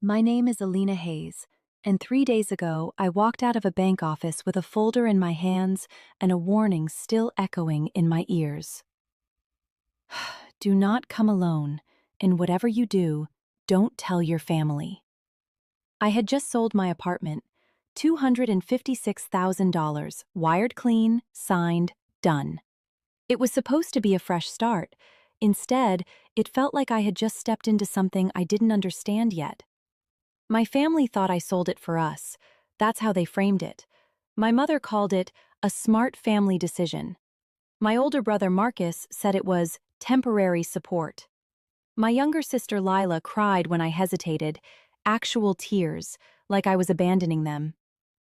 My name is Alina Hayes, and 3 days ago I walked out of a bank office with a folder in my hands and a warning still echoing in my ears. Do not come alone, and whatever you do, don't tell your family. I had just sold my apartment, $256,000, wired clean, signed, done. It was supposed to be a fresh start. Instead, it felt like I had just stepped into something I didn't understand yet. My family thought I sold it for us. That's how they framed it. My mother called it a smart family decision. My older brother Marcus said it was temporary support. My younger sister Lila cried when I hesitated, actual tears, like I was abandoning them.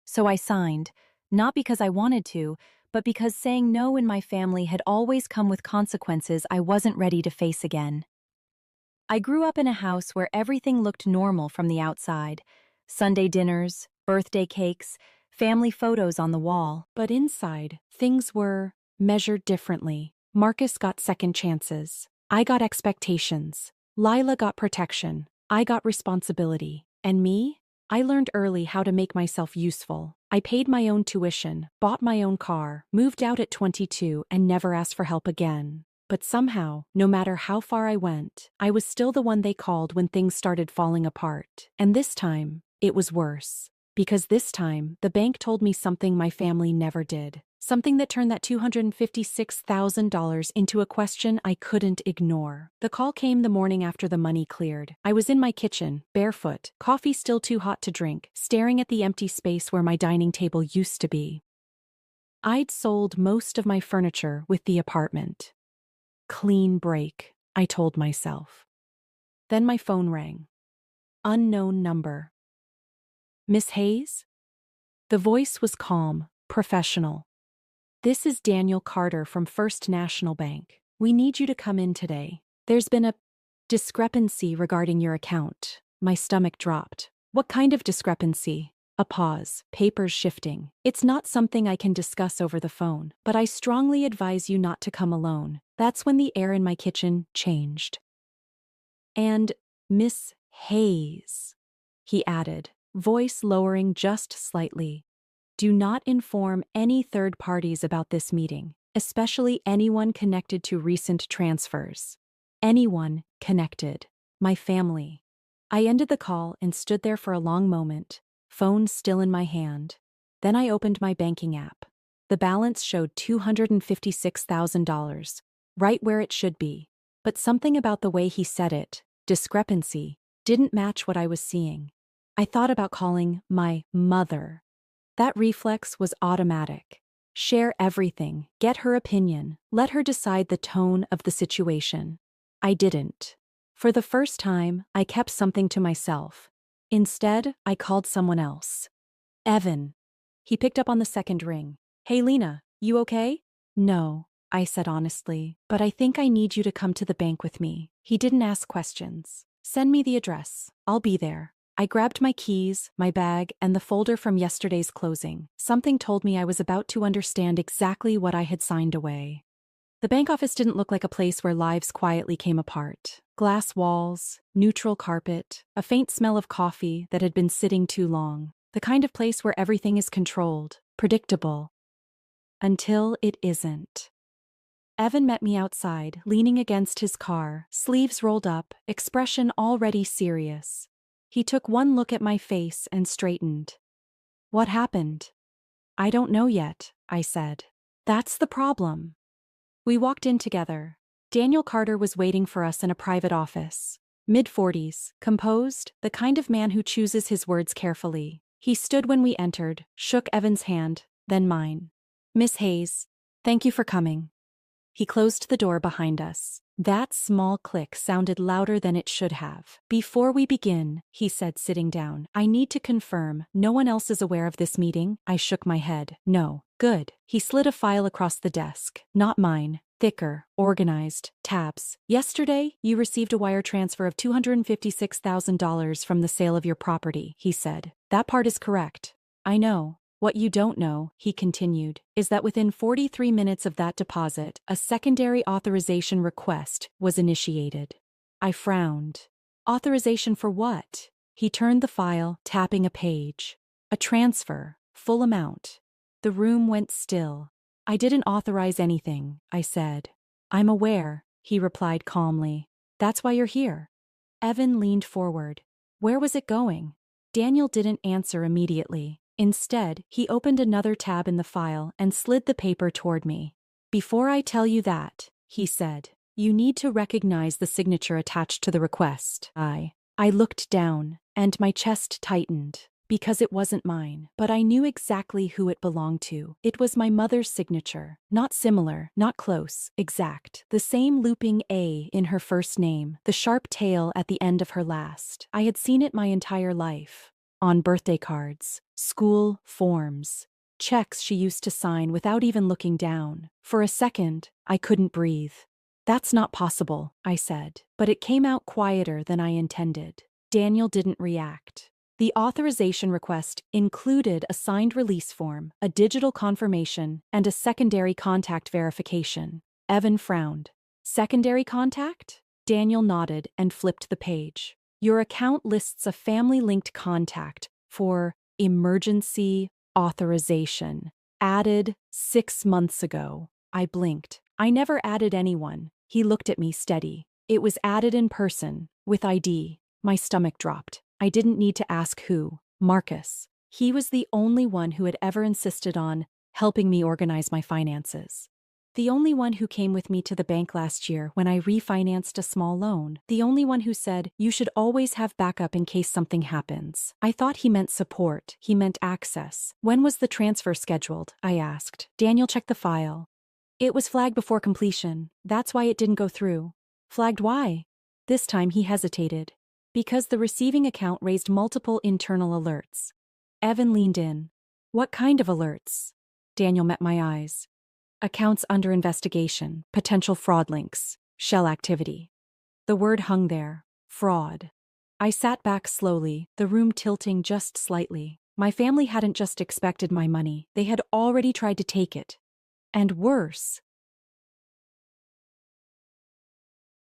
So I signed, not because I wanted to, but because saying no in my family had always come with consequences I wasn't ready to face again. I grew up in a house where everything looked normal from the outside. Sunday dinners, birthday cakes, family photos on the wall. But inside, things were measured differently. Marcus got second chances. I got expectations. Lila got protection. I got responsibility. And me? I learned early how to make myself useful. I paid my own tuition, bought my own car, moved out at 22, and never asked for help again. But somehow, no matter how far I went, I was still the one they called when things started falling apart. And this time, it was worse. Because this time, the bank told me something my family never did. Something that turned that $256,000 into a question I couldn't ignore. The call came the morning after the money cleared. I was in my kitchen, barefoot, coffee still too hot to drink, staring at the empty space where my dining table used to be. I'd sold most of my furniture with the apartment. Clean break, I told myself. Then my phone rang. Unknown number. Miss Hayes? The voice was calm, professional. This is Daniel Carter from First National Bank. We need you to come in today. There's been a discrepancy regarding your account. My stomach dropped. What kind of discrepancy? A pause, papers shifting. It's not something I can discuss over the phone, but I strongly advise you not to come alone. That's when the air in my kitchen changed. And Miss Hayes, he added, voice lowering just slightly. Do not inform any third parties about this meeting, especially anyone connected to recent transfers. Anyone connected. My family. I ended the call and stood there for a long moment, phone still in my hand. Then I opened my banking app. The balance showed $256,000, right where it should be. But something about the way he said it, discrepancy, didn't match what I was seeing. I thought about calling my mother. That reflex was automatic. Share everything, get her opinion, let her decide the tone of the situation. I didn't. For the first time, I kept something to myself. Instead, I called someone else. Evan. He picked up on the second ring. Hey Lena, you okay? No, I said honestly, but I think I need you to come to the bank with me. He didn't ask questions. Send me the address. I'll be there. I grabbed my keys, my bag, and the folder from yesterday's closing. Something told me I was about to understand exactly what I had signed away. The bank office didn't look like a place where lives quietly came apart. Glass walls, neutral carpet, a faint smell of coffee that had been sitting too long. The kind of place where everything is controlled, predictable. Until it isn't. Evan met me outside, leaning against his car, sleeves rolled up, expression already serious. He took one look at my face and straightened. What happened? I don't know yet, I said. That's the problem. We walked in together. Daniel Carter was waiting for us in a private office. Mid-40s, composed, the kind of man who chooses his words carefully. He stood when we entered, shook Evan's hand, then mine. Miss Hayes, thank you for coming. He closed the door behind us. That small click sounded louder than it should have. Before we begin, he said, sitting down, I need to confirm, no one else is aware of this meeting? I shook my head. No. Good. He slid a file across the desk. Not mine. Thicker, organized, tabs. Yesterday, you received a wire transfer of $256,000 from the sale of your property, he said. That part is correct. I know. What you don't know, he continued, is that within 43 minutes of that deposit, a secondary authorization request was initiated. I frowned. Authorization for what? He turned the file, tapping a page. A transfer, full amount. The room went still. I didn't authorize anything, I said. I'm aware, he replied calmly. That's why you're here. Evan leaned forward. Where was it going? Daniel didn't answer immediately. Instead, he opened another tab in the file and slid the paper toward me. Before I tell you that, he said, you need to recognize the signature attached to the request. I looked down, and my chest tightened, because it wasn't mine, but I knew exactly who it belonged to. It was my mother's signature. Not similar, not close, exact. The same looping A in her first name, the sharp tail at the end of her last. I had seen it my entire life. On birthday cards, school forms, checks she used to sign without even looking down. For a second, I couldn't breathe. That's not possible, I said, but it came out quieter than I intended. Daniel didn't react. The authorization request included a signed release form, a digital confirmation, and a secondary contact verification. Evan frowned. Secondary contact? Daniel nodded and flipped the page. Your account lists a family-linked contact for emergency authorization. Added 6 months ago. I blinked. I never added anyone. He looked at me steady. It was added in person, with ID. My stomach dropped. I didn't need to ask who. Marcus. He was the only one who had ever insisted on helping me organize my finances. The only one who came with me to the bank last year when I refinanced a small loan. The only one who said, you should always have backup in case something happens. I thought he meant support. He meant access. When was the transfer scheduled? I asked. Daniel checked the file. It was flagged before completion. That's why it didn't go through. Flagged why? This time he hesitated. Because the receiving account raised multiple internal alerts. Evan leaned in. What kind of alerts? Daniel met my eyes. Accounts under investigation, potential fraud links, shell activity. The word hung there. Fraud. I sat back slowly, the room tilting just slightly. My family hadn't just expected my money. They had already tried to take it. And worse,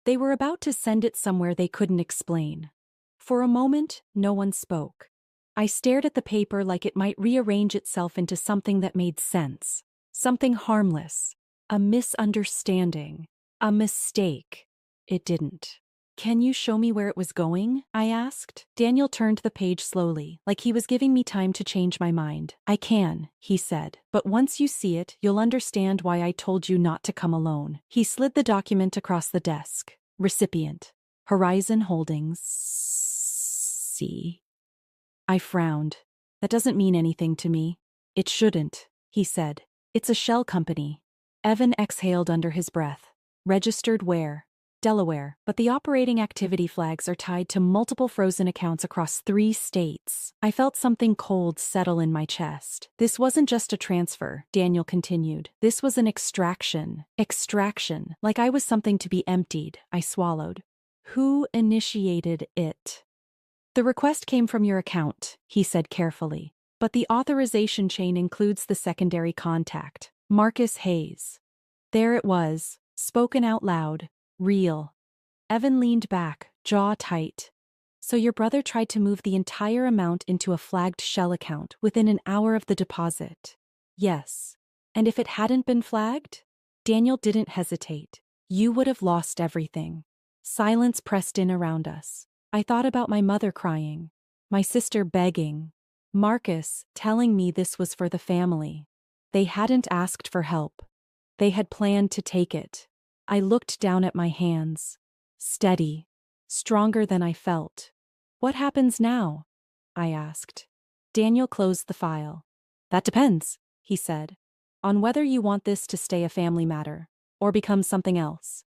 they were about to send it somewhere they couldn't explain. For a moment, no one spoke. I stared at the paper like it might rearrange itself into something that made sense. Something harmless. A misunderstanding. A mistake. It didn't. Can you show me where it was going? I asked. Daniel turned the page slowly, like he was giving me time to change my mind. I can, he said, but once you see it, you'll understand why I told you not to come alone. He slid the document across the desk. Recipient. Horizon Holdings. C. I frowned. That doesn't mean anything to me. It shouldn't, he said. It's a shell company. Evan exhaled under his breath. Registered where? Delaware, but the operating activity flags are tied to multiple frozen accounts across 3 states. I felt something cold settle in my chest. This wasn't just a transfer, Daniel continued. This was an extraction. Extraction. Like I was something to be emptied. I swallowed. Who initiated it? The request came from your account, he said carefully. But the authorization chain includes the secondary contact, Marcus Hayes. There it was, spoken out loud. Real. Evan leaned back, jaw tight. So your brother tried to move the entire amount into a flagged shell account within an hour of the deposit. Yes. And if it hadn't been flagged? Daniel didn't hesitate. You would have lost everything. Silence pressed in around us. I thought about my mother crying, my sister begging, Marcus telling me this was for the family. They hadn't asked for help. They had planned to take it. I looked down at my hands. Steady. Stronger than I felt. What happens now? I asked. Daniel closed the file. That depends, he said, on whether you want this to stay a family matter, or become something else.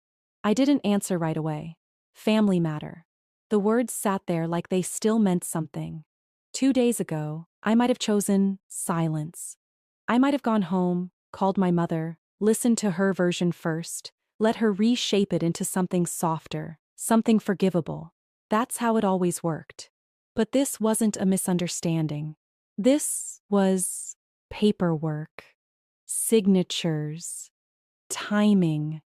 I didn't answer right away. Family matter. The words sat there like they still meant something. 2 days ago, I might have chosen silence. I might have gone home, called my mother, listened to her version first, let her reshape it into something softer, something forgivable. That's how it always worked. But this wasn't a misunderstanding. This was paperwork, signatures, timing,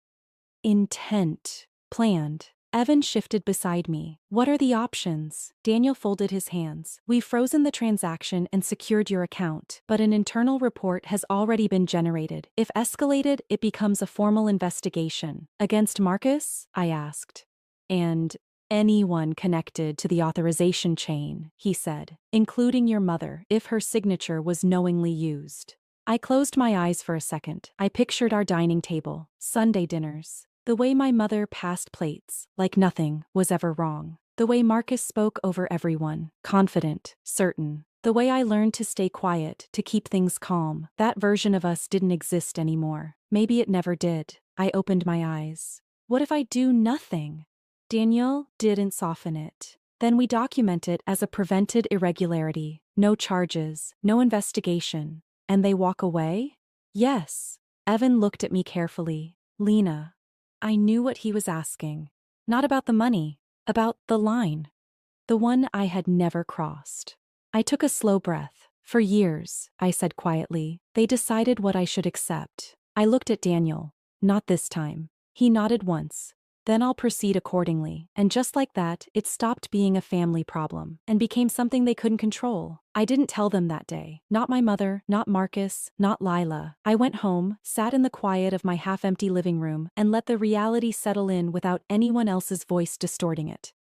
intent, planned. Evan shifted beside me. What are the options? Daniel folded his hands. We've frozen the transaction and secured your account, but an internal report has already been generated. If escalated, it becomes a formal investigation. Against Marcus? I asked. And anyone connected to the authorization chain, he said, including your mother, if her signature was knowingly used. I closed my eyes for a second. I pictured our dining table, Sunday dinners. The way my mother passed plates, like nothing was ever wrong. The way Marcus spoke over everyone, confident, certain. The way I learned to stay quiet, to keep things calm. That version of us didn't exist anymore. Maybe it never did. I opened my eyes. What if I do nothing? Daniel didn't soften it. Then we document it as a prevented irregularity. No charges, no investigation. And they walk away? Yes. Evan looked at me carefully. Lena. I knew what he was asking. Not about the money, about the line. The one I had never crossed. I took a slow breath. For years, I said quietly, they decided what I should accept. I looked at Daniel. Not this time. He nodded once. Then I'll proceed accordingly. And just like that, it stopped being a family problem and became something they couldn't control. I didn't tell them that day. Not my mother, not Marcus, not Lila. I went home, sat in the quiet of my half-empty living room, and let the reality settle in without anyone else's voice distorting it.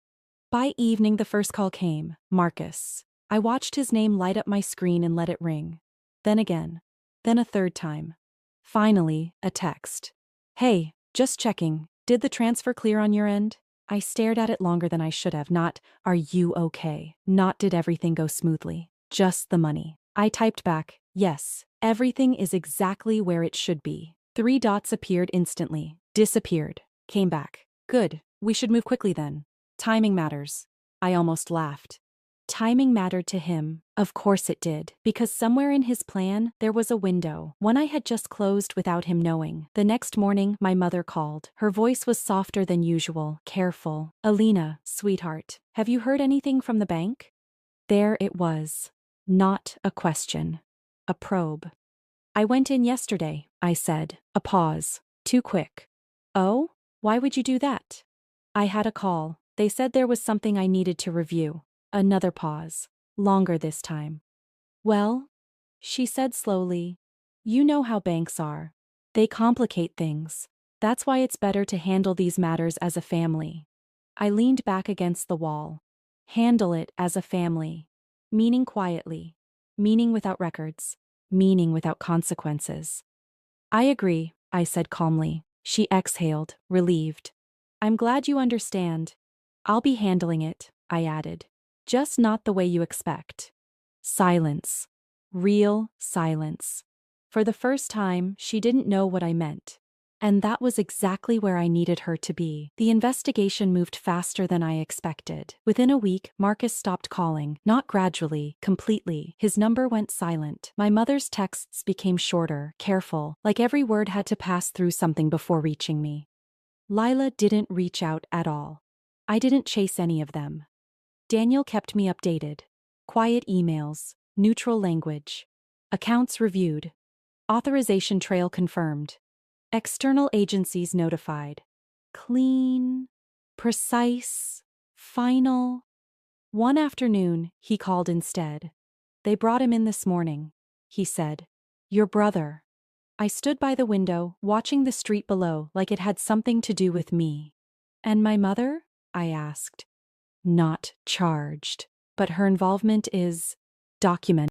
By evening, the first call came. Marcus. I watched his name light up my screen and let it ring. Then again. Then a third time. Finally, a text. Hey, just checking. Did the transfer clear on your end? I stared at it longer than I should have. Not, are you okay? Not, did everything go smoothly? Just the money. I typed back, yes, everything is exactly where it should be. 3 dots appeared instantly. Disappeared. Came back. Good. We should move quickly then. Timing matters. I almost laughed. Timing mattered to him. Of course it did. Because somewhere in his plan, there was a window. One I had just closed without him knowing. The next morning, my mother called. Her voice was softer than usual, careful. Alina, sweetheart, have you heard anything from the bank? There it was. Not a question. A probe. I went in yesterday, I said. A pause. Too quick. Oh? Why would you do that? I had a call. They said there was something I needed to review. Another pause. Longer this time. Well, she said slowly, you know how banks are. They complicate things. That's why it's better to handle these matters as a family. I leaned back against the wall. Handle it as a family. Meaning quietly. Meaning without records. Meaning without consequences. I agree, I said calmly. She exhaled, relieved. I'm glad you understand. I'll be handling it, I added. Just not the way you expect. Silence. Real silence. For the first time, she didn't know what I meant. And that was exactly where I needed her to be. The investigation moved faster than I expected. Within a week, Marcus stopped calling, not gradually, completely. His number went silent. My mother's texts became shorter, careful, like every word had to pass through something before reaching me. Lila didn't reach out at all. I didn't chase any of them. Daniel kept me updated. Quiet emails, neutral language. Accounts reviewed. Authorization trail confirmed. External agencies notified. Clean, precise, final. One afternoon, he called instead. They brought him in this morning, he said. Your brother. I stood by the window, watching the street below like it had something to do with me. And my mother? I asked. Not charged, but her involvement is documented.